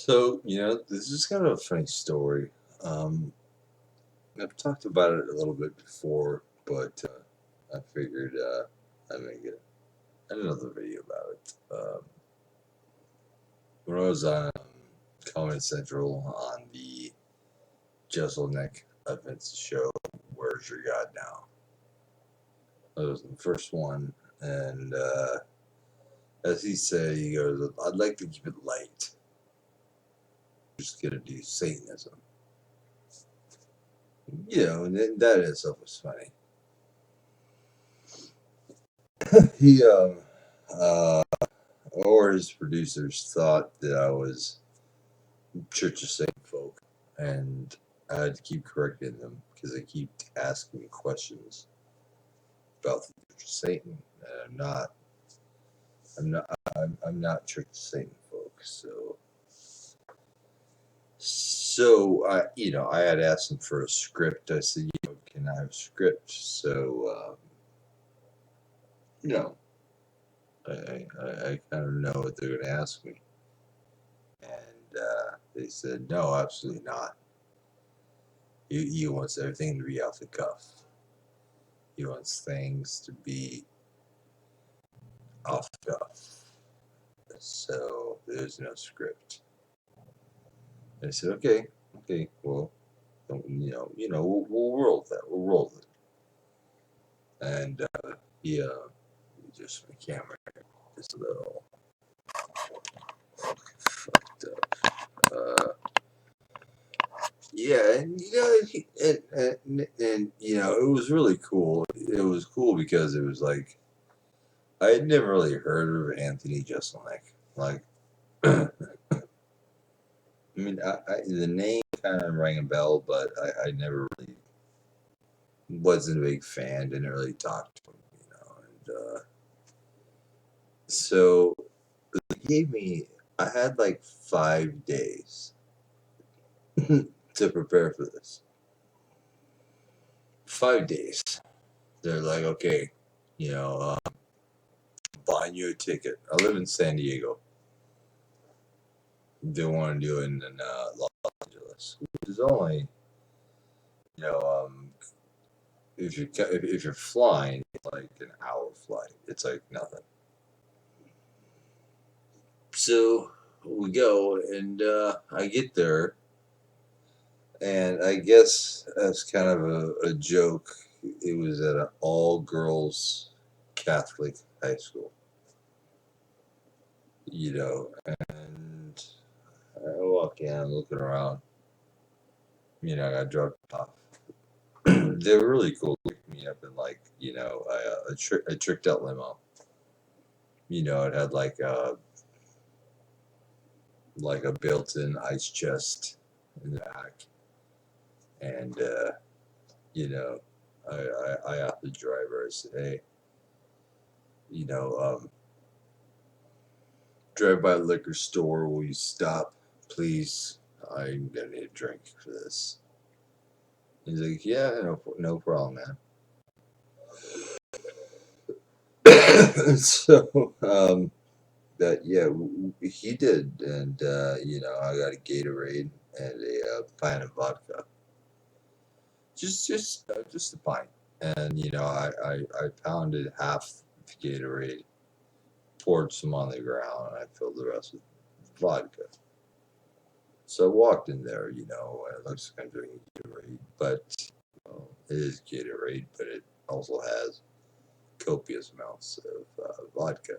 So, this is kind of a funny story. Um, I've talked about it a little bit before, but I figured I'd make it another video about it. When I was on Comedy Central on the Jeselnik events show, Where's Your God Now? That was the first one, and as he said, he goes, I'd like to keep it light. Just gonna do Satanism. And that in itself was funny. He or his producers thought that I was Church of Satan folk, and I had to keep correcting them because they keep asking me questions about the Church of Satan. And I'm not Church of Satan folk. So I had asked them for a script. I said, can I have a script? So I kind of know what they're going to ask me. And they said, no, absolutely not. He wants everything to be off the cuff. He wants things to be off the cuff. So there's no script. And I said, okay, well, we'll roll with that. We'll roll with it. And he just my camera just a little fucked up. Yeah, and it was really cool. It was cool because it was like I had never really heard of Antony Jeselnik. Like, I mean, the name kind of rang a bell, but I never really wasn't a big fan. Didn't really talk to him, And so they gave me. I had like 5 days to prepare for this. 5 days. They're like, okay, buying you a ticket. I live in San Diego. They want to do it in Los Angeles, which is only, if you're flying, it's like an hour flight. It's like nothing. So we go, and I get there, and I guess as kind of a joke, it was at an all-girls Catholic high school. And I walk in, I'm looking around. I got dropped off. They were really cool. Picked me up in a tricked out limo. It had like a built-in ice chest in the back, and I asked the driver. I said, "Hey, drive by a liquor store. Will you stop, please? I'm gonna need a drink for this." He's like, "Yeah, no problem, man." So he did, and I got a Gatorade and a pint of vodka, just a pint, and I pounded half the Gatorade, poured some on the ground, and I filled the rest with vodka. So I walked in there, and it looks like I'm drinking Gatorade, but it is Gatorade, but it also has copious amounts of vodka.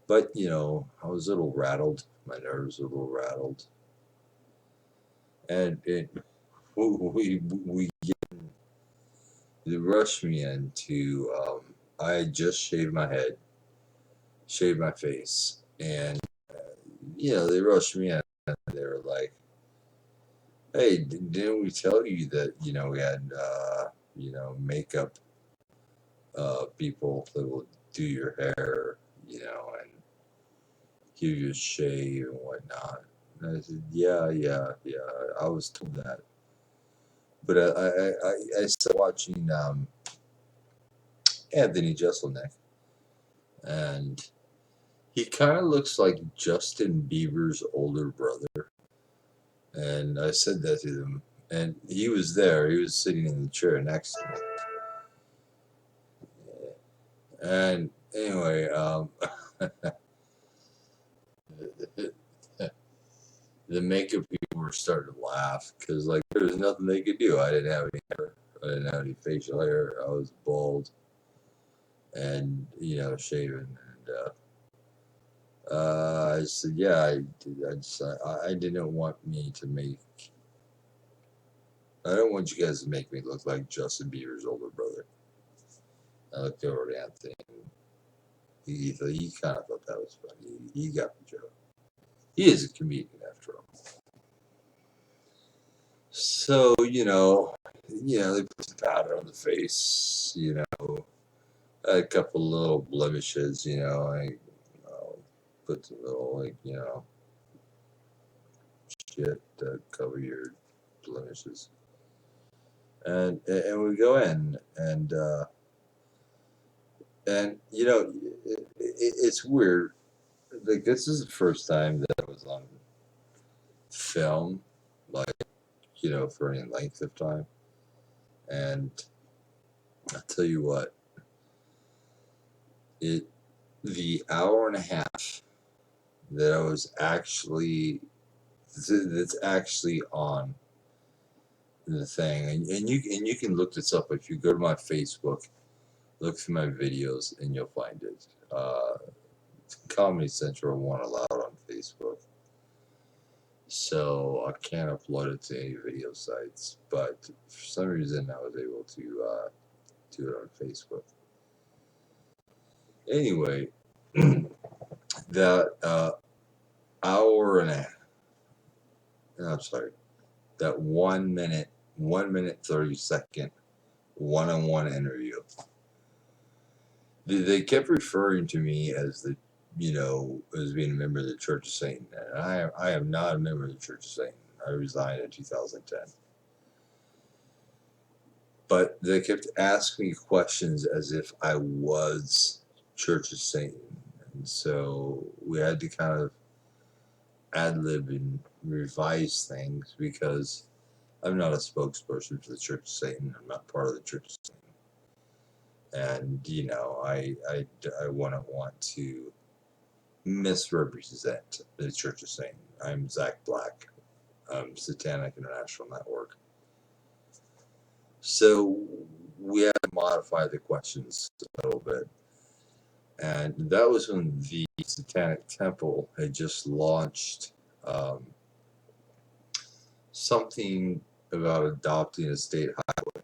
But, I was a little rattled. My nerves were a little rattled. And they rushed me into, I had just shaved my head, shaved my face. And, they rushed me in. And they were like, hey, didn't we tell you that, we had, makeup people that will do your hair, and give you a shave and whatnot. And I said, yeah, I was told that. But I started watching Antony Jeselnik, and He kind of looks like Justin Bieber's older brother. And I said that to him. And he was there. He was sitting in the chair next to me. And anyway, the makeup people were starting to laugh because, like, there was nothing they could do. I didn't have any hair. I didn't have any facial hair. I was bald and, shaven. And I said, yeah, I did. I didn't want me to make. I don't want you guys to make me look like Justin Bieber's older brother. I looked over at Anthony. He kind of thought that was funny. He got the joke. He is a comedian after all. So, they put some powder on the face, a couple little blemishes, put some little, shit to cover your blemishes. And we go in, and it's weird. Like, this is the first time that I was on film, like, for any length of time. And I'll tell you what, the hour and a half that I was that's actually on the thing, and you can look this up if you go to my Facebook, look through my videos, and you'll find it. Comedy Central won't allow it on Facebook, so I can't upload it to any video sites. But for some reason, I was able to do it on Facebook. Anyway, that hour and a I'm sorry, that 1 minute, 30-second one-on-one interview. They kept referring to me as as being a member of the Church of Satan. And I am not a member of the Church of Satan. I resigned in 2010. But they kept asking me questions as if I was Church of Satan. And so we had to kind of ad-lib and revise things because I'm not a spokesperson for the Church of Satan. I'm not part of the Church of Satan. And, I wouldn't want to misrepresent the Church of Satan. I'm ZachBLACK. I'm Satanic International Network. So we had to modify the questions a little bit. And that was when the Satanic Temple had just launched something about adopting a state highway.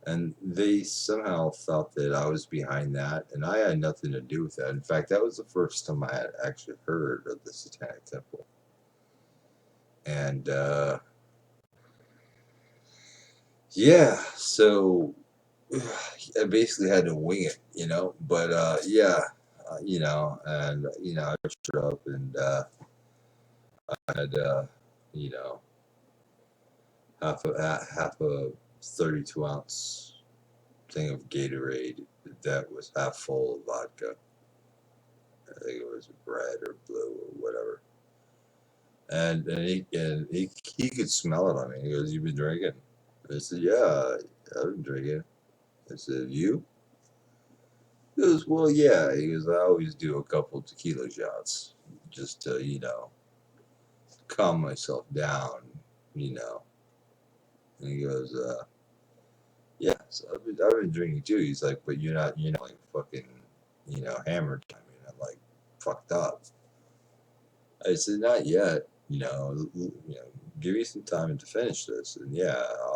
And they somehow thought that I was behind that, and I had nothing to do with that. In fact, that was the first time I had actually heard of the Satanic Temple. And, yeah, so I basically had to wing it, but, and, I showed up and, I had, half a 32-ounce thing of Gatorade that was half full of vodka. I think it was red or blue or whatever. And he could smell it on me. He goes, "You've been drinking?" I said, "Yeah, I've been drinking." I said, "You?" He goes, "Well, yeah." He goes, "I always do a couple tequila shots just to, calm myself down, And he goes, "Yeah, so I've been drinking too." He's like, "But you're not like fucking, hammered time. You're not like fucked up." I said, "Not yet. Give me some time to finish this, and yeah,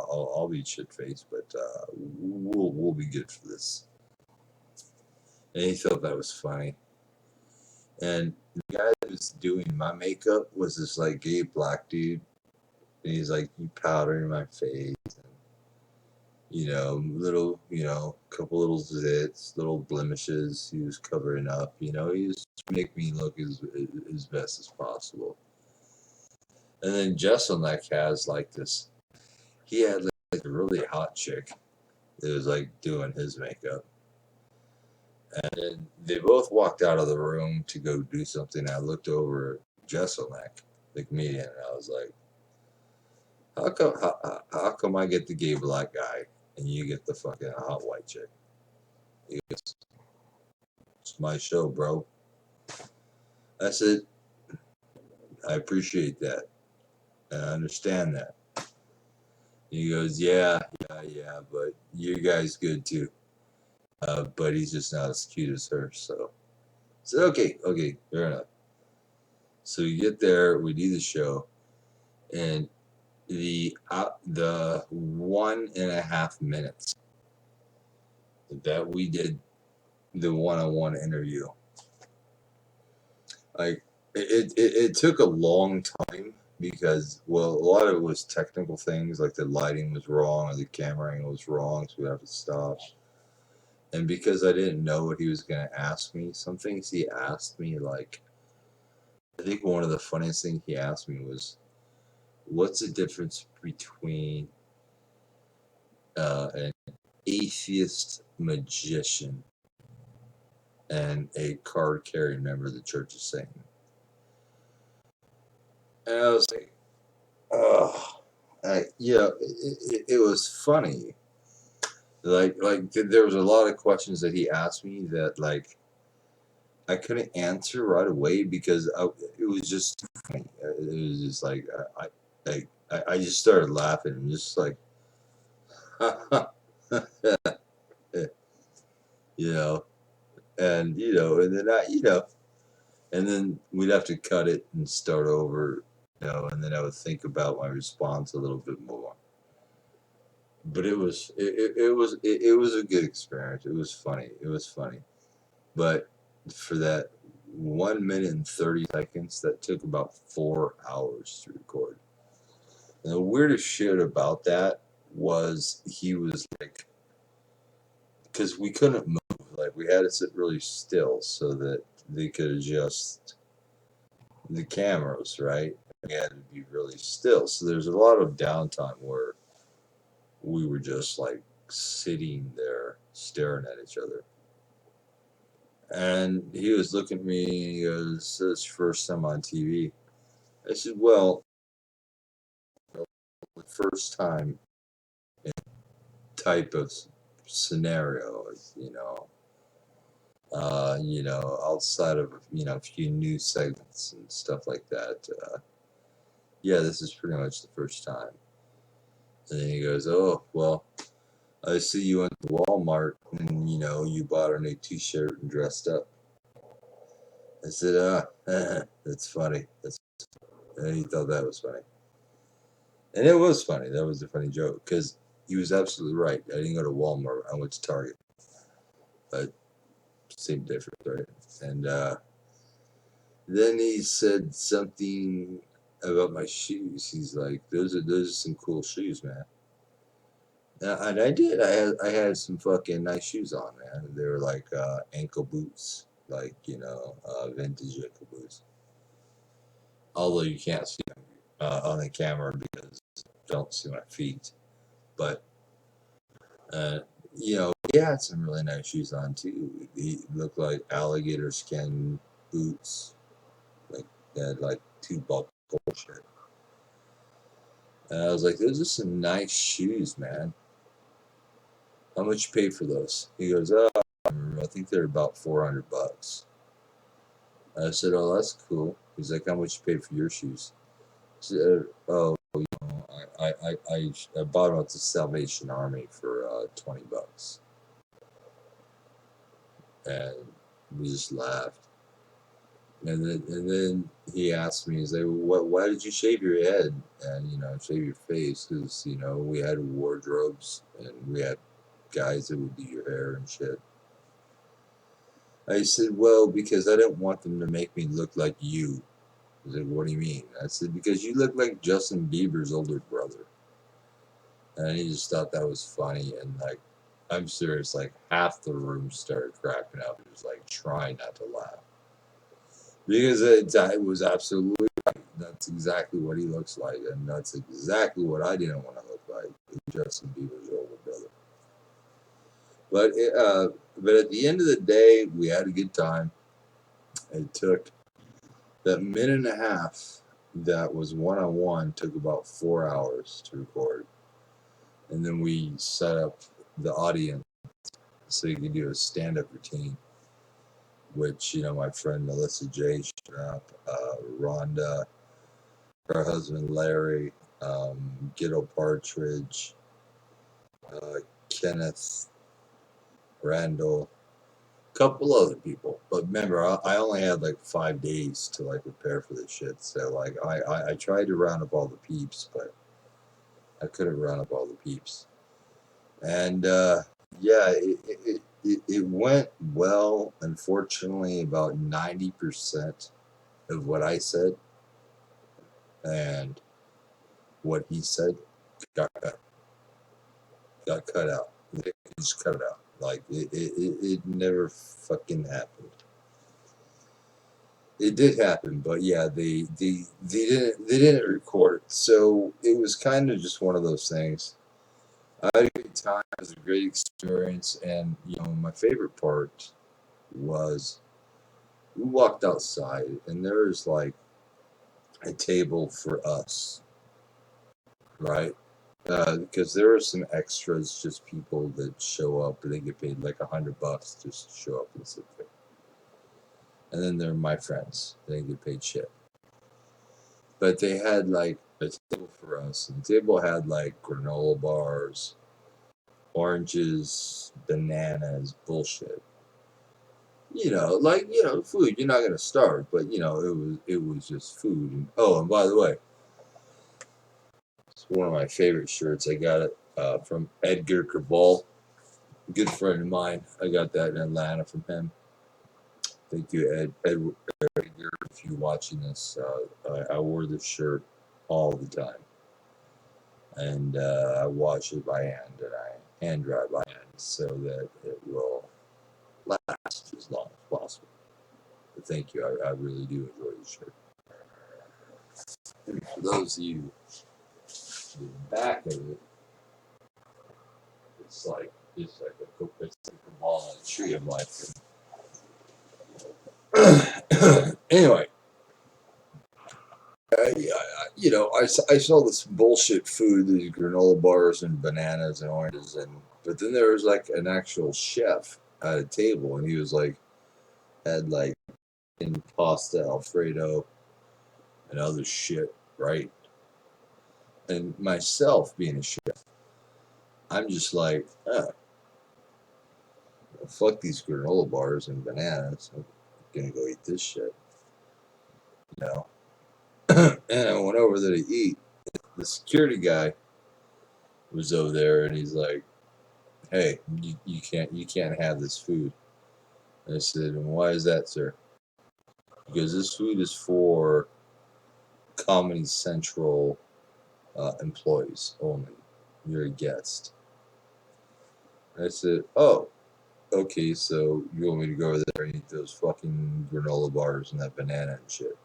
I'll be shit faced, but we'll be good for this." And he thought that was funny. And the guy that was doing my makeup was this like gay black dude, and he's like powdering my face, and little, couple little zits, little blemishes. He was covering up. He was to make me look as best as possible. And then Jeselnik has like this. He had like a really hot chick that was like doing his makeup, And then they both walked out of the room to go do something. I looked over at Jeselnik, the comedian, and I was like, how come I get the gay black guy and you get the fucking hot white chick? He goes, it's my show, bro. I said, I appreciate that. I understand that. He goes, yeah, but your guy's good too. But he's just not as cute as her. So I said, okay, fair enough. So we get there, we do the show, and the 1.5 minutes that we did the one-on-one interview, like it took a long time because, well, a lot of it was technical things, like the lighting was wrong or the camera angle was wrong, so we have to stop. And because I didn't know what he was going to ask me, some things he asked me, like, I think one of the funniest things he asked me was, what's the difference between an atheist magician and a card-carrying member of the Church of Satan? And I was like, oh, it was funny. Like there was a lot of questions that he asked me that, like, I couldn't answer right away because it was just funny. It was just like I just started laughing and just like, you know, and and then we'd have to cut it and start over, and then I would think about my response a little bit more. But it was a good experience. It was funny. But for that 1 minute and 30 seconds, that took about 4 hours to record. And the weirdest shit about that was he was like, because we couldn't move, like we had to sit really still so that they could adjust the cameras, right? We had to be really still. So there's a lot of downtime where we were just like sitting there staring at each other. And he was looking at me and he goes, "It's your first time on TV." I said, "Well, the first time in type of scenario, outside of, a few news segments and stuff like that. Yeah, this is pretty much the first time." And then he goes, "Oh, well, I see you went to Walmart and, you bought a new t-shirt and dressed up." I said, that's funny. And he thought that was funny. And it was funny. That was a funny joke because he was absolutely right. I didn't go to Walmart. I went to Target. But same difference, right? And then he said something about my shoes. He's like, those are some cool shoes, man." And I did. I had some fucking nice shoes on, man. They were like ankle boots, like, vintage ankle boots. Although you can't see them on the camera because I don't see my feet. But, he had some really nice shoes on too. He looked like alligator skin boots. Like, they had like two buckle shit. And I was like, those are some nice shoes, man. How much you pay for those? He goes, I think they're about $400. I said, oh, that's cool. He's like, how much you pay for your shoes? I said, oh, I bought them at the Salvation Army for $20. And we just laughed. And then he asked me, he's like, why did you shave your head and, shave your face? Because, we had wardrobes and we had guys that would do your hair and shit. I said, well, because I didn't want them to make me look like you. He said, what do you mean? I said, because you look like Justin Bieber's older brother. And he just thought that was funny. And, like, I'm serious, like, half the room started cracking up. It was like trying not to laugh. Because it was absolutely right. That's exactly what he looks like. And that's exactly what I didn't want to look like. Justin Bieber's older brother. But but at the end of the day, we had a good time. It took that minute and a half that was one-on-one took about 4 hours to record, and then we set up the audience so you could do a stand-up routine, which my friend Melissa J showed up, Rhonda, her husband Larry, Ghetto Partridge, Kenneth, Randall, couple other people. But remember, I only had like 5 days to like prepare for this shit. So like I tried to round up all the peeps, but I couldn't round up all the peeps. And yeah, it went well. Unfortunately, about 90% of what I said and what he said got cut out. They just cut it out. Like it never fucking happened. It did happen, but yeah, they didn't record it, so it was kind of just one of those things. I had a great time. It was a great experience, and my favorite part was we walked outside, and there was like a table for us, right? Because there are some extras, just people that show up, and they get paid like $100 just to show up and sit there. And then there are my friends; they get paid shit. But they had like a table for us, and the table had like granola bars, oranges, bananas, bullshit. Food. You're not gonna starve, but it was just food. And oh, and by the way, it's one of my favorite shirts. I got it from Edgar Cabal, a good friend of mine. I got that in Atlanta from him. Thank you, Edgar, if you're watching this. I wore this shirt all the time, and I wash it by hand, and I hand dry by hand so that it will last as long as possible. But thank you. I really do enjoy the shirt. And for those of you in the back of it, it's like a ball on a tree of life. Anyway, I saw this bullshit food, these granola bars and bananas and oranges, but then there was like an actual chef at a table, and he was like had like in pasta Alfredo and other shit, right? And myself being a chef, I'm just like, fuck these granola bars and bananas. I'm gonna go eat this shit, you know. And I went over there to eat. The security guy was over there, and he's like, "Hey, you can't have this food." And I said, "And why is that, sir?" Because this food is for Comedy Central employees only. You're a guest. And I said, "Oh, okay. So you want me to go over there and eat those fucking granola bars and that banana and shit?"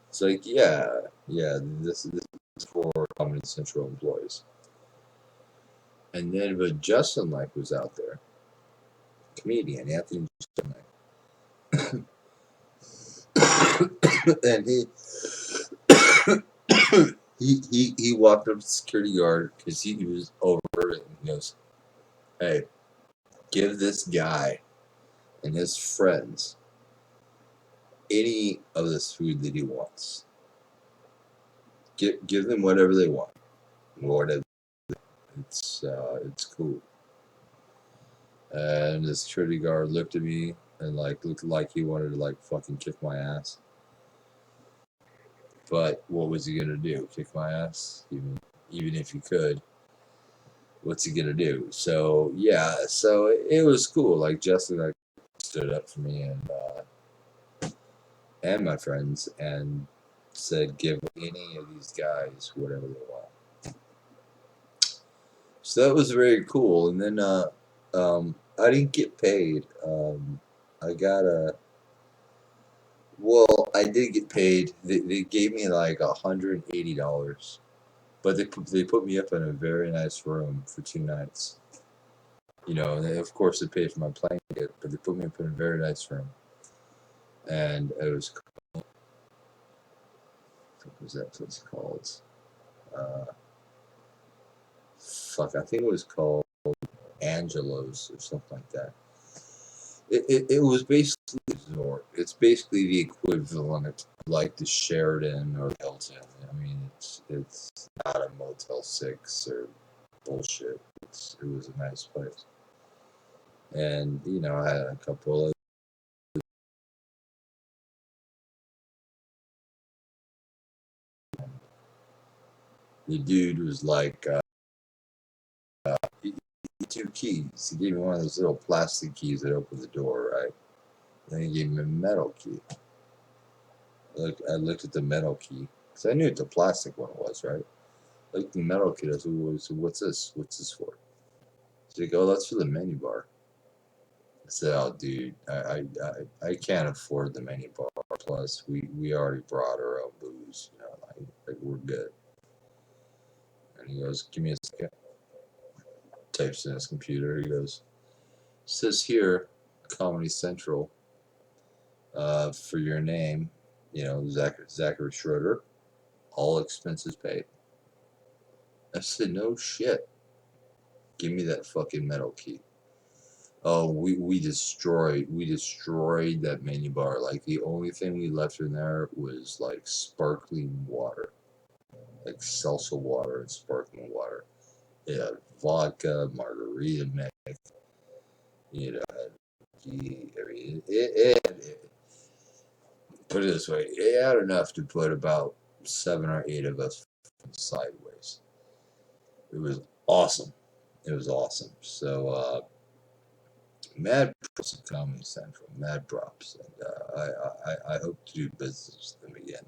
It's like, yeah. This is for Comedy Central employees. And then, but Jeselnik was out there, comedian Antony Jeselnik, and he walked up to the security guard because he was over it, and he goes, "Hey, give this guy and his friends any of this food that he wants. Give them whatever they want, whatever. It's cool." And the security guard looked at me and like looked like he wanted to like fucking kick my ass. But what was he gonna do? Kick my ass? Even if he could, what's he gonna do? So yeah, so it was cool. Like Justin like stood up for me and my friends and said, "Give any of these guys whatever they want." So that was very cool. And then I didn't get paid. I got a Well, I did get paid. They gave me like $180, but they put me up in a very nice room for 2 nights. You know, and of course they paid for my plane ticket, but they put me up in a very nice room. And it was, what was that place called? Uh, I think it was called Angelo's or something like that. It was basically a resort. It's basically the equivalent like the Sheraton or the Hilton. I mean, it's not a Motel 6 or bullshit. It was a nice place. And, you know, I had a couple of the dude was like, he, two keys. He gave me one of those little plastic keys that open the door, right? Then he gave me a metal key. I looked at the metal key because I knew what the plastic one was, right? Like the metal key. I said, well, so what's this? What's this for? So he goes, oh, that's for the menu bar. I said, oh, dude, I can't afford the menu bar. Plus, we already brought our own booze. You know, like we're good. And he goes, give me a second. Types in his computer. He goes, says here, Comedy Central, for your name, you know, Zachary Schroeder, all expenses paid. I said, no shit. Give me that fucking metal key. Oh, we destroyed that menu bar. Like the only thing we left in there was like sparkling water, like salsa water and sparkling water. Yeah, vodka, margarita mix. You know, I mean, put it this way, it had enough to put about 7 or 8 of us sideways. It was awesome. It was awesome. So, mad props to Comedy Central, mad props, and I hope to do business with them again.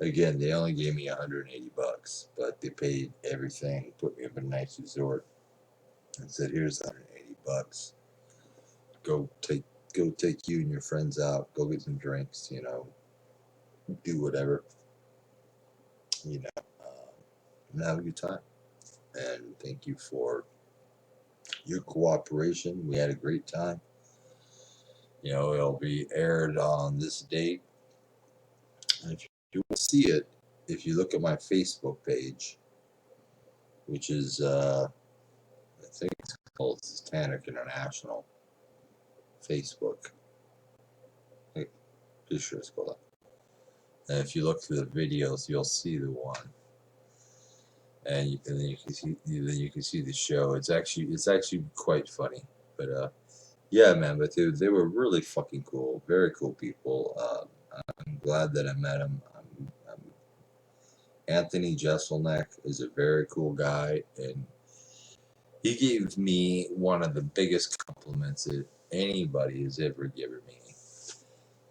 Again, they only gave me $180, but they paid everything, put me up in a nice resort, and said, "Here's $180. Go take you and your friends out. Go get some drinks. You know, do whatever. You know, and have a good time." And thank you for your cooperation. We had a great time. You know, it'll be aired on this date. And if you want to see it, if you look at my Facebook page, which is, I think it's called Satanic International Facebook. I'm pretty sure it's called that. And if you look through the videos, you'll see the one. And then you can see the show. It's actually quite funny. But yeah, man. But they were really fucking cool. Very cool people. I'm glad that I met them. Antony Jeselnik is a very cool guy, and he gave me one of the biggest compliments that anybody has ever given me.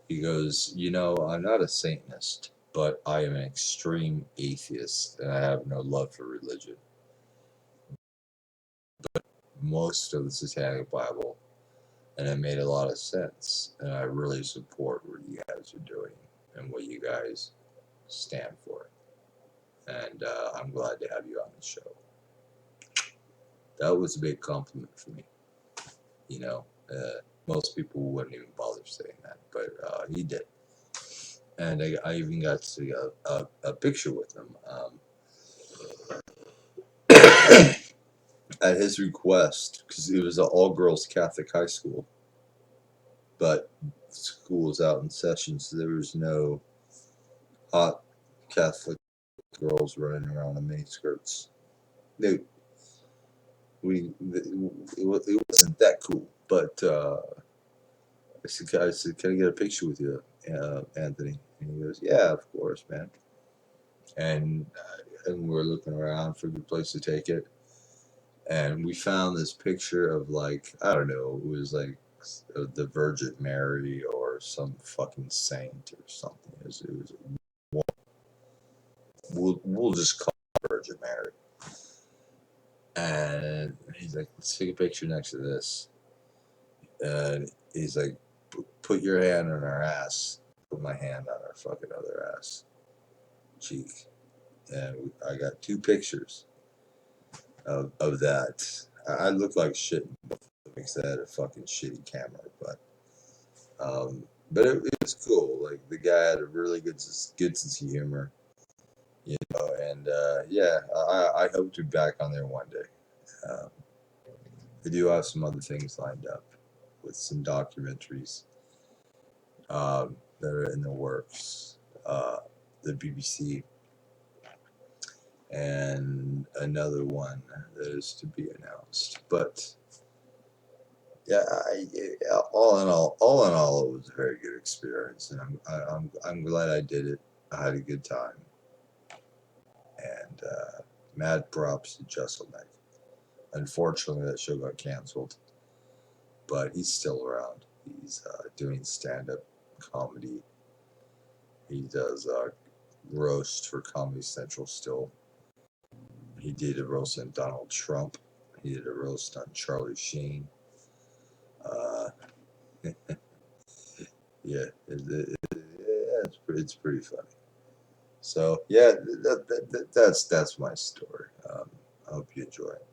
He goes, you know, I'm not a Satanist, but I am an extreme atheist, and I have no love for religion. Most of the Satanic Bible, and it made a lot of sense, and I really support what you guys are doing and what you guys stand for. And I'm glad to have you on the show. That was a big compliment for me. You know, most people wouldn't even bother saying that, but he did. And I even got to see a picture with him at his request, because it was an all-girls Catholic high school, but school was out in session, so there was no hot Catholic girls running around in miniskirts. No, it wasn't that cool, but I said, can I get a picture with you, Anthony? And he goes, yeah, of course, man. And we're looking around for a good place to take it, and we found this picture of, like, I don't know, it was like the Virgin Mary or some fucking saint or something. We'll just call it Virgin Mary. And he's like, let's take a picture next to this. And he's like, put your hand on our ass. Put my hand on our fucking other ass cheek. And I got 2 pictures of that. I looked like shit because I had a fucking shitty camera, but it was cool. Like the guy had a really good sense of humor, you know, and yeah, I hope to be back on there one day. Um, I do have some other things lined up with some documentaries that are in the works. The BBC and another one that is to be announced. But yeah, all in all, it was a very good experience, and I'm glad I did it. I had a good time, and mad props to Jeselnik. Unfortunately, that show got canceled, but he's still around. He's doing stand-up comedy. He does roast for Comedy Central still. He did a roast on Donald Trump. He did a roast on Charlie Sheen. Uh, yeah, it's pretty funny. So yeah, that's my story. I hope you enjoy it.